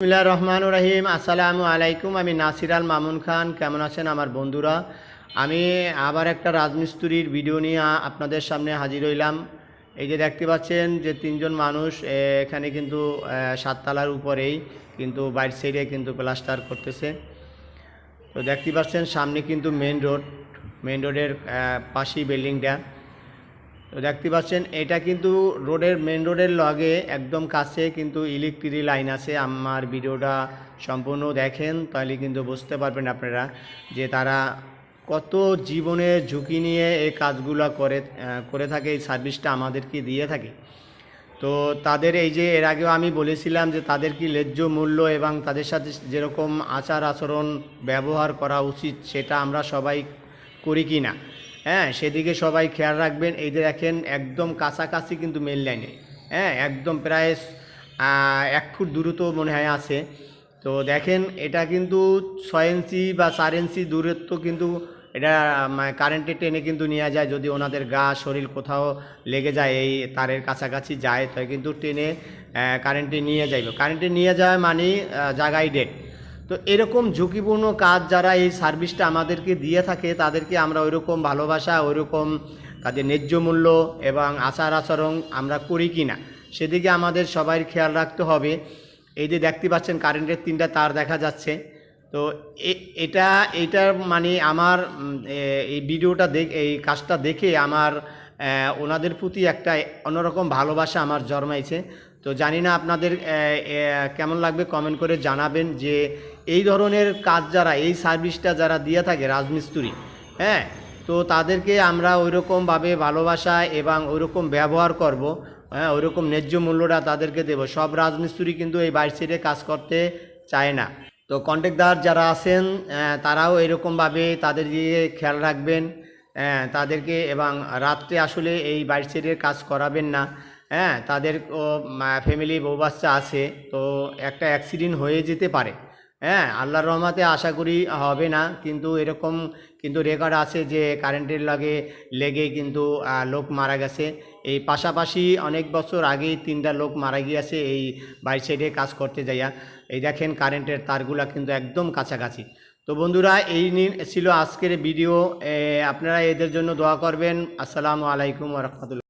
বিসমিল্লাহির রহমানির রহিম। আসসালামু আলাইকুম। আমি নাসির আল মামুন খান। কেমন আছেন আমার বন্ধুরা? আমি আবার একটা রাজমিস্ত্রির ভিডিও নিয়ে আপনাদের সামনে হাজির হইলাম। এই যে দেখতে পাচ্ছেন যে তিনজন মানুষ এখানে কিন্তু 7 তলার উপরেই কিন্তু বাইর সাইডে কিন্তু প্লাস্টার করতেছে। তো দেখতে পাচ্ছেন সামনে কিন্তু মেন রোডের পাশেই বিল্ডিংটা। তো দেখতে পাচ্ছেন এটা কিন্তু মেন রোডের লগে একদম কাছে কিন্তু ইলেকট্রিক লাইন আছে। আমার ভিডিওটা সম্পূর্ণ দেখেন তাহলে কিন্তু বুঝতে পারবেন আপনারা যে তারা কত জীবনের ঝুঁকি নিয়ে এই কাজগুলো করে থাকে, এই সার্ভিসটা আমাদেরকে দিয়ে থাকে। তো তাদের এই যে এর আগেও আমি বলেছিলাম যে তাদের কি ন্যায্য মূল্য এবং তাদের সাথে যেরকম আচার আচরণ ব্যবহার করা উচিত সেটা আমরা সবাই করি কি না। হ্যাঁ, সেদিকে সবাই খেয়াল রাখবেন। এই যে দেখেন একদম কাছাকাছি কিন্তু মেন লাইনে, হ্যাঁ একদম প্রায় 1 ফুট দূরত্ব মনে হয় আছে। তো দেখেন এটা কিন্তু 6 ইঞ্চি বা 4 ইঞ্চি দূরত্ব কিন্তু এটা কারেন্টে টেনে কিন্তু নিয়ে যায়। যদি ওনাদের গা শরীর কোথাও লেগে যায়, এই তারের কাছাকাছি যায়, তাই কিন্তু টেনে কারেন্টে নিয়ে যাইবে। কারেন্টে নিয়ে যায় মানে জায়গায় ডেট। তো এরকম ঝুঁকিপূর্ণ কাজ যারা এই সার্ভিসটা আমাদেরকে দিয়ে থাকে তাদেরকে আমরা ওইরকম ভালোবাসা, ওইরকম তাদের ন্যায্য মূল্য এবং আচার আচরণ আমরা করি কি না সেদিকে আমাদের সবাই খেয়াল রাখতে হবে। এই যে দেখতে পাচ্ছেন কারেন্টের 3টা তার দেখা যাচ্ছে। তো এইটার মানে আমার এই ভিডিওটা এই কাজটা দেখে আমার ওনাদের প্রতি একটা অন্যরকম ভালোবাসা আমার জন্মাইছে। তো জানি না আপনাদের কেমন লাগবে, কমেন্ট করে জানাবেন যে এই ধরনের কাজ যারা এই সার্ভিসটা যারা দিয়ে থাকে রাজমিস্ত্রি, হ্যাঁ, তো তাদেরকে আমরা ওইরকমভাবে ভালোবাসা এবং ওইরকম ব্যবহার করব। হ্যাঁ, ওইরকম ন্যায্য মূল্যটা তাদেরকে দেব। সব রাজমিস্ত্রি কিন্তু এই বাইর সাইডে কাজ করতে চায় না। তো কন্ট্রাক্টর যারা আছেন তারাও এরকমভাবে তাদের দিকে খেয়াল রাখবেন, তাদেরকে, এবং রাত্রে আসলে এই বাইর সাইডের কাজ করাবেন না। হ্যাঁ, তাদের ফ্যামিলি বউ বাচ্চা আছে, তো একটা অ্যাক্সিডেন্ট হয়ে যেতে পারে। হ্যাঁ, আল্লাহর রহমতে আশা করি হবে না, কিন্তু এরকম কিন্তু রেকর্ড আছে যে কারেন্টের লেগে কিন্তু লোক মারা গেছে। এই পাশাপাশি অনেক বছর আগেই 3টা লোক মারা গিয়েছে এই বাইর সাইডে কাজ করতে যাইয়া। এই দেখেন কারেন্টের তারগুলা কিন্তু একদম কাছাকাছি। তো বন্ধুরা, এই নিয়ে ছিল আজকের ভিডিও। আপনারা এদের জন্য দোয়া করবেন। আসসালামু আলাইকুম ওয়া রাহমাতুল্লাহ।